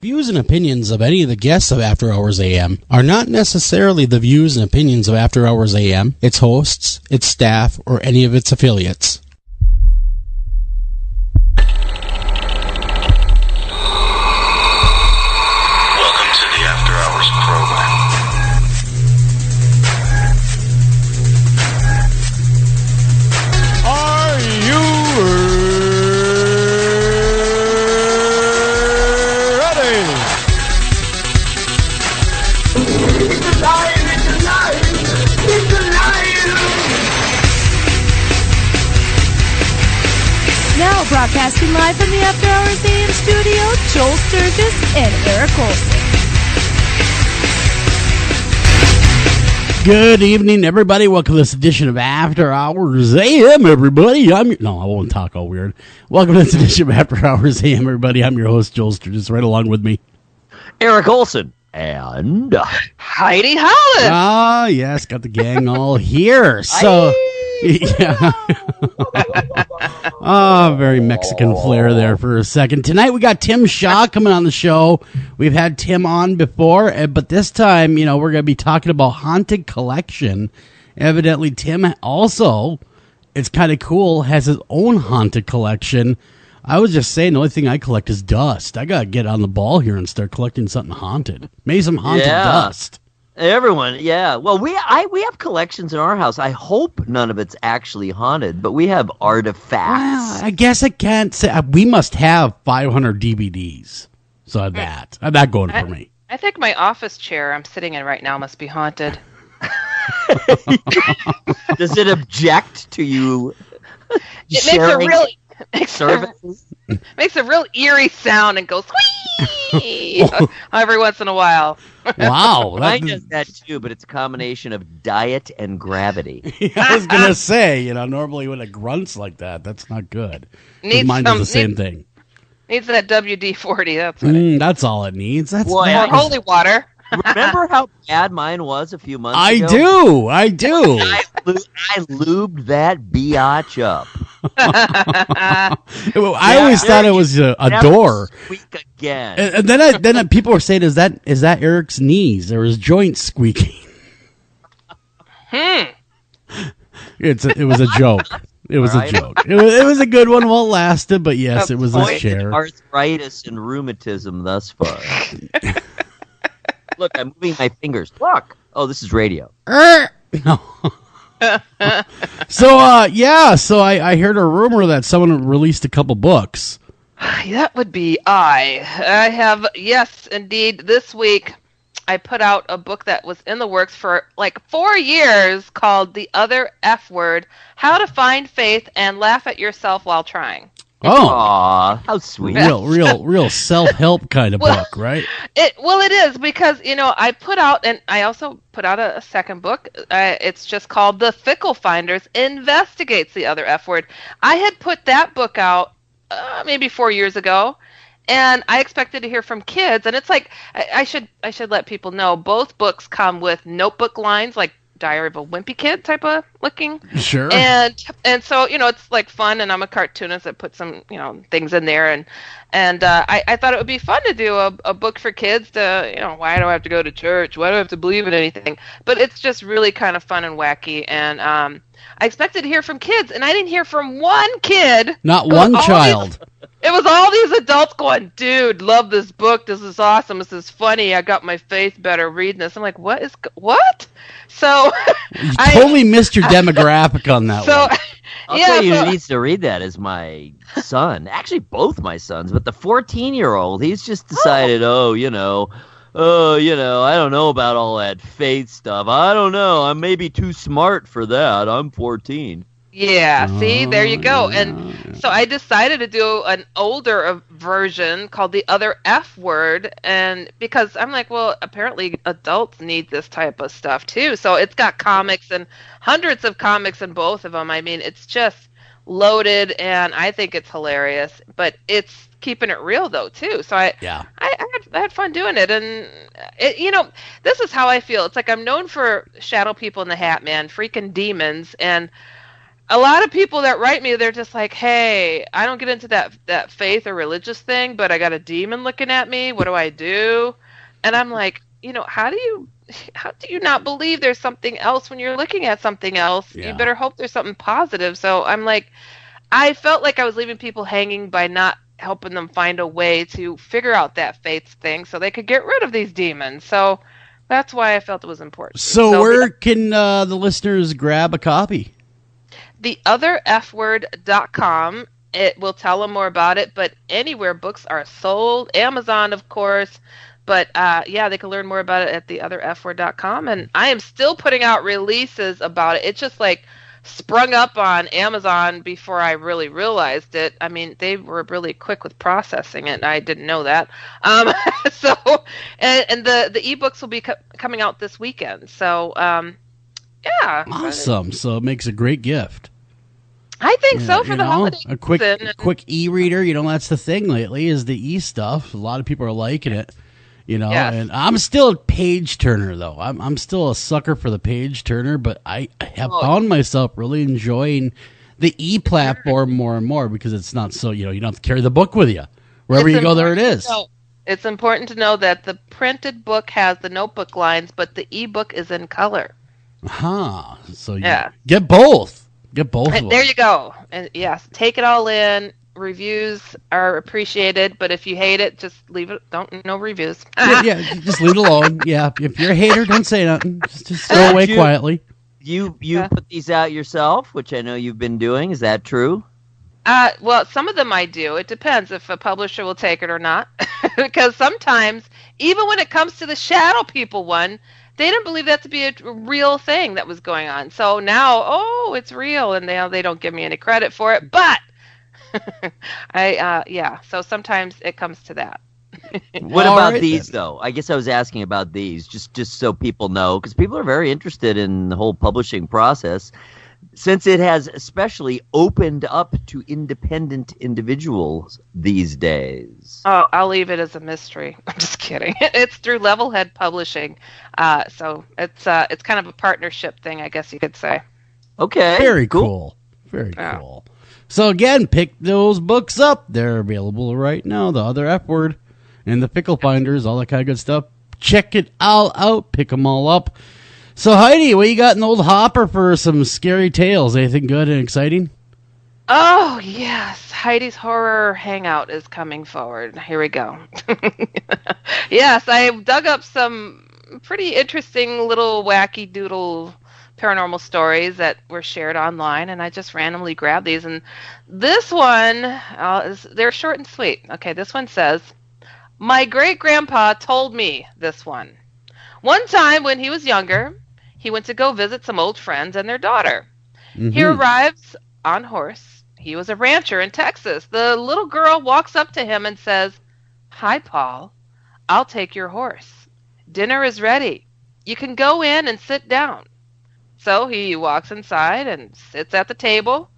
Views and opinions of any of the guests of After Hours AM are not necessarily the views and opinions of After Hours AM, its hosts, its staff, or any of its affiliates. Welcome to the After Hours program. Are you ready? It's alive! It's alive! It's alive! Now broadcasting live from the After Hours AM studio, Joel Sturgis and Eric Olson. Good evening, everybody. Welcome to this edition of After Hours AM, everybody. No, I won't talk all weird. Welcome to this edition of After Hours AM, everybody. I'm your host, Joel Sturgis. Right along with me, Eric Olson and Heidi Hollis. Ah, yes, got the gang all here. So, yeah. Oh, very Mexican flair there for a second. Tonight we got Tim Shaw coming on the show. We've had Tim on before, but this time, we're going to be talking about Haunted Collection. Evidently, Tim also, it's kind of cool, has his own Haunted Collection. I was just saying, the only thing I collect is dust. I got to get on the ball here and start collecting something haunted. Maybe some haunted dust. everyone. Yeah, well, we have collections in our house. I hope none of it's actually haunted, but we have artifacts. Well, I guess I can't say. We must have 500 DVDs. So that going for me. I think my office chair I'm sitting in right now must be haunted. Does it object to you? It services? makes a real eerie sound and goes squee every once in a while. Wow, Mine does that too, but it's a combination of diet and gravity. I was gonna say, normally when it grunts like that, that's not good. Mine does the same thing. Needs that WD-40. That's what that's all it needs. That's or holy water. Remember how bad mine was a few months I ago? I do. I lubed that biatch up. I always thought it was a door. Squeak again. And then people were saying, is that Eric's knees or his joints squeaking? Hmm. It was a joke. It was a joke. It was a good one while it lasted, but yes, it was this chair. Arthritis and rheumatism thus far. Look, I'm moving my fingers. Look. Oh, this is radio. No. So I heard a rumor that someone released a couple books. That would be I have, yes, indeed, this week I put out a book that was in the works for like 4 years called The Other F Word, How to Find Faith and Laugh at Yourself While Trying. Oh, aw, how sweet! Real self-help kind of book, right? It is because I put out, and I also put out a second book. It's just called The Pickle Finder Investigates the Other F Word. I had put that book out maybe 4 years ago, and I expected to hear from kids. And it's like I should let people know both books come with notebook lines like Diary of a Wimpy Kid type of looking. Sure. And so, it's like fun, and I'm a cartoonist that put some, things in there. And I thought it would be fun to do a book for kids to, why do I have to go to church? Why do I have to believe in anything? But it's just really kind of fun and wacky. And I expected to hear from kids, and I didn't hear from one kid. Not one child. It was all these adults going, dude, love this book. This is awesome. This is funny. I got my faith better reading this. I'm like, what? So you totally missed your demographic on that one. I'll tell you who needs to read that is my son. Actually, both my sons. But the 14-year-old, he's just decided, I don't know about all that faith stuff. I don't know. I'm maybe too smart for that. I'm 14. Yeah, see, there you go. And so I decided to do an older version called The Other F Word, and because I'm like, well, apparently adults need this type of stuff too. So it's got comics and hundreds of comics in both of them. I mean, it's just loaded, and I think it's hilarious, but it's keeping it real though too. So I had fun doing it, and this is how I feel. It's like I'm known for Shadow People in the Hat Man, freaking demons, and a lot of people that write me, they're just like, "Hey, I don't get into that faith or religious thing, but I got a demon looking at me. What do I do?" And I'm like, how do you not believe there's something else when you're looking at something else? Yeah. You better hope there's something positive. So I'm like, I felt like I was leaving people hanging by not helping them find a way to figure out that faith thing so they could get rid of these demons. So that's why I felt it was important. So where can the listeners grab a copy? theotherfword.com. It will tell them more about it, but anywhere books are sold, Amazon, of course. But they can learn more about it at theotherfword.com. And I am still putting out releases about it. It's just like sprung up on Amazon before I really realized it. I mean, they were really quick with processing it. I didn't know that. So, and the ebooks will be coming out this weekend. So, yeah. Awesome. So it makes a great gift. I think so for the holidays. A quick e-reader. That's the thing lately is the e-stuff. A lot of people are liking it. Yes. And I'm still a page turner though. I'm still a sucker for the page turner, but I have found myself really enjoying the e-platform more and more because it's not so, you don't have to carry the book with you. Wherever you go, there it is. It's important to know that the printed book has the notebook lines, but the e-book is in color. So get both. Get both of them. There you go. And yes, take it all in. Reviews are appreciated, but if you hate it, just leave it. No reviews. Just leave it alone. Yeah, if you're a hater, don't say nothing. Just go away quietly. You put these out yourself, which I know you've been doing. Is that true? Well, some of them I do. It depends if a publisher will take it or not. Because sometimes, even when it comes to the Shadow People one, they didn't believe that to be a real thing that was going on. So now, it's real, and they don't give me any credit for it. But so sometimes it comes to that. What about these, though? I guess I was asking about these, just so people know, because people are very interested in the whole publishing process, since it has especially opened up to independent individuals these days. Oh, I'll leave it as a mystery. I'm just kidding. It's through Levelhead Publishing, so it's kind of a partnership thing, I guess you could say. Okay, very cool. Very cool. So again, pick those books up. They're available right now. The Other F Word and the Pickle Finders, all that kind of good stuff. Check it all out. Pick them all up. So Heidi, what you got in the old hopper for some scary tales? Anything good and exciting? Oh, yes. Heidi's Horror Hangout is coming forward. Here we go. Yes, I dug up some pretty interesting little wacky doodle paranormal stories that were shared online, and I just randomly grabbed these. And this one, they're short and sweet. Okay, this one says, "My great-grandpa told me this one. One time when he was younger, he went to go visit some old friends and their daughter. Mm-hmm. He arrives on horse. He was a rancher in Texas. The little girl walks up to him and says, 'Hi, Paul. I'll take your horse. Dinner is ready. You can go in and sit down.' So he walks inside and sits at the table.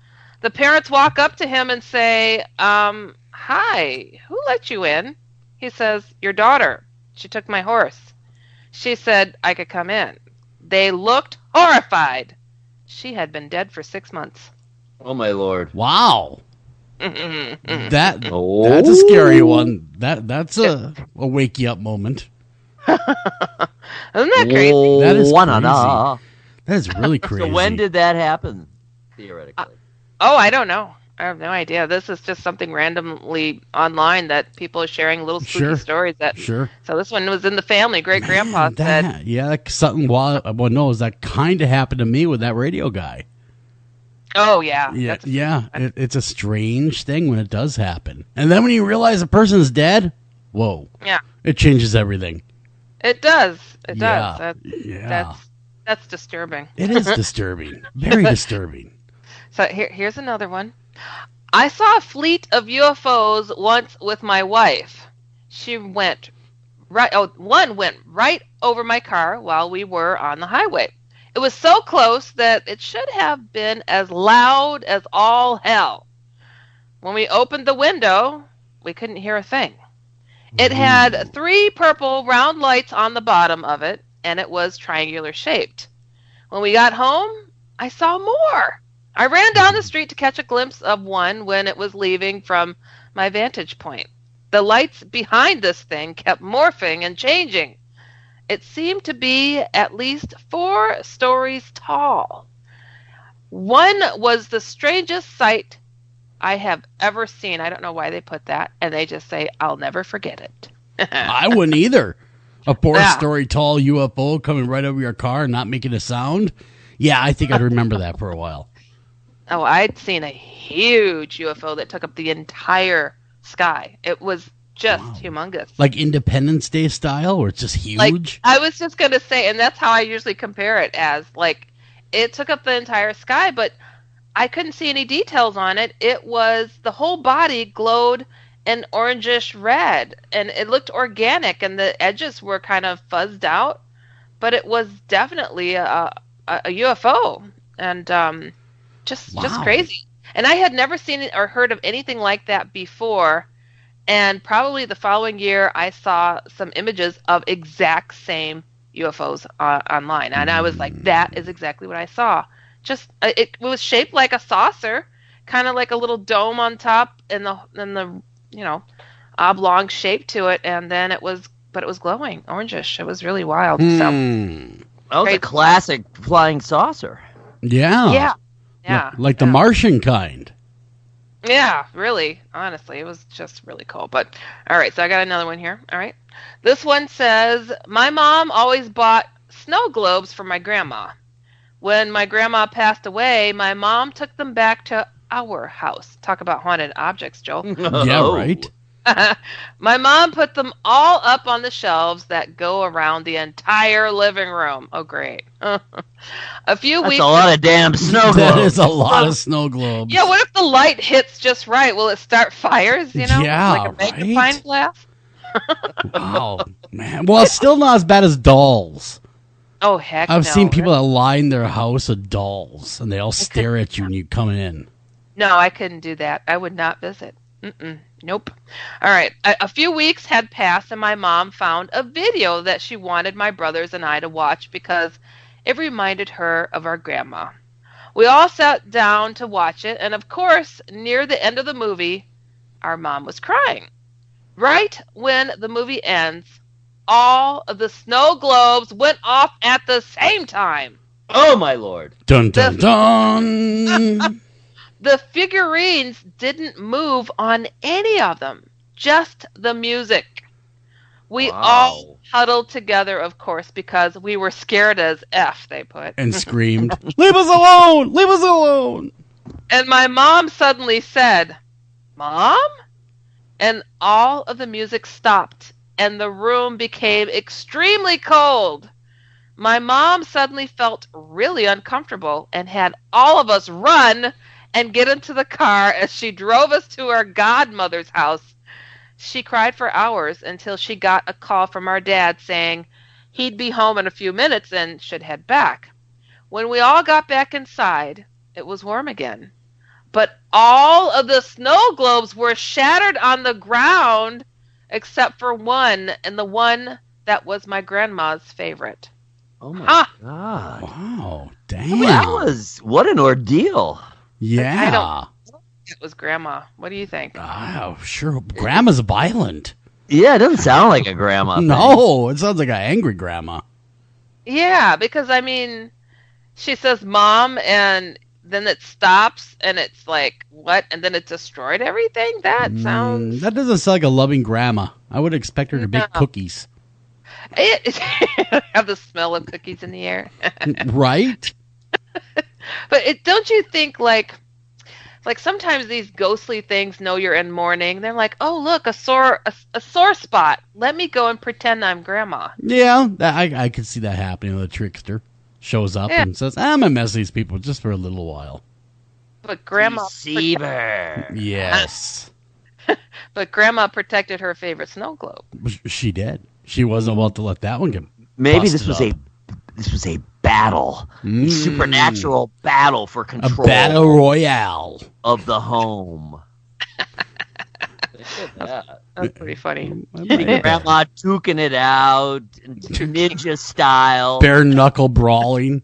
The parents walk up to him and say, 'Hi, who let you in?' He says, 'Your daughter. She took my horse. She said I could come in.' They looked horrified. She had been dead for 6 months." Oh, my Lord. Wow. That's a scary one. That's a wake you up moment. Isn't that crazy? That is crazy. That is really crazy. So when did that happen, theoretically? I don't know. I have no idea. This is just something randomly online that people are sharing little spooky stories. So this one was in the family. Great-grandpa said. Yeah, something one knows that kind of happened to me with that radio guy. Oh, yeah. It's a strange thing when it does happen. And then when you realize a person's dead, whoa. Yeah. It changes everything. It does. It does. That's disturbing. It is disturbing. Very disturbing. So here's another one. "I saw a fleet of UFOs once with my wife. One went right over my car while we were on the highway. It was so close that it should have been as loud as all hell. When we opened the window, we couldn't hear a thing. It had 3 purple round lights on the bottom of it, and it was triangular shaped. When we got home, I saw more. I ran down the street to catch a glimpse of one when it was leaving from my vantage point. The lights behind this thing kept morphing and changing. It seemed to be at least 4 stories tall. One was the strangest sight I have ever seen. I don't know why they put that, and they just say, I'll never forget it. I wouldn't either. A 4-story tall UFO coming right over your car and not making a sound. Yeah, I think I'd remember that for a while. Oh, I'd seen a huge UFO that took up the entire sky. It was just humongous. Like Independence Day style, where it's just huge? Like, I was just going to say, and that's how I usually compare it as, like, it took up the entire sky, but I couldn't see any details on it. It was, the whole body glowed an orangish red, and it looked organic, and the edges were kind of fuzzed out, but it was definitely a UFO, and just crazy. And I had never seen it or heard of anything like that before, and probably the following year I saw some images of exact same UFOs online, and I was like, that is exactly what I saw. Just it was shaped like a saucer, kind of like a little dome on top, and the oblong shape to it, and then it was glowing orangish. It was really wild. So that was a classic flying saucer. Yeah. Like the Martian kind. Yeah, really. Honestly, it was just really cool. But all right, so I got another one here. All right. This one says, my mom always bought snow globes for my grandma. When my grandma passed away, my mom took them back to our house. Talk about haunted objects, Joel. Yeah, right. My mom put them all up on the shelves that go around the entire living room. Oh, great. A few weeks. That's a lot of damn snow globes. That is a lot of snow globes. Yeah, what if the light hits just right? Will it start fires, Yeah, like a magnifying glass? Wow, man. Well, it's still not as bad as dolls. Oh, heck I've no. seen people that line their house with dolls, and they all stare at you when you come in. No, I couldn't do that. I would not visit. Nope. All right. A few weeks had passed, and my mom found a video that she wanted my brothers and I to watch because it reminded her of our grandma. We all sat down to watch it, and of course, near the end of the movie, our mom was crying. Right when the movie ends, all of the snow globes went off at the same time. Oh, my Lord. Dun, dun, dun. The figurines didn't move on any of them, just the music. We all huddled together, of course, because we were scared as F, they put. And screamed, leave us alone! Leave us alone! And my mom suddenly said, Mom? And all of the music stopped, and the room became extremely cold. My mom suddenly felt really uncomfortable and had all of us run and get into the car as she drove us to our godmother's house. She cried for hours until she got a call from our dad saying he'd be home in a few minutes and should head back. When we all got back inside, it was warm again. But all of the snow globes were shattered on the ground except for one, and the one that was my grandma's favorite. Oh, my God. Wow, damn. What an ordeal. Yeah. It was Grandma. What do you think? Oh, sure. Grandma's violent. Yeah, it doesn't sound like a grandma. No, it sounds like an angry grandma. Yeah, because, I mean, she says Mom, and then it stops, and it's like, what? And then it destroyed everything? That sounds... That doesn't sound like a loving grandma. I would expect her to bake cookies. Have the smell of cookies in the air. Right? But don't you think, like sometimes these ghostly things know you're in mourning. They're like, oh, look, a sore spot. Let me go and pretend I'm Grandma. Yeah, I could see that happening. The trickster shows up and says, I'm going to mess these people just for a little while. But Grandma... Deceiver. Yes. But Grandma protected her favorite snow globe. She did. She wasn't about to let that one get Maybe this busted was up. this was a battle, a supernatural battle for control. A battle royale of the home. That's pretty funny. Grandma duking it out, ninja style. Bare knuckle brawling.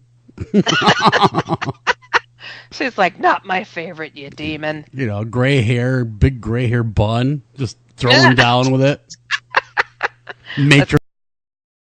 She's like, not my favorite, you demon. You know, gray hair, big gray hair bun, just throwing down with it. Matrix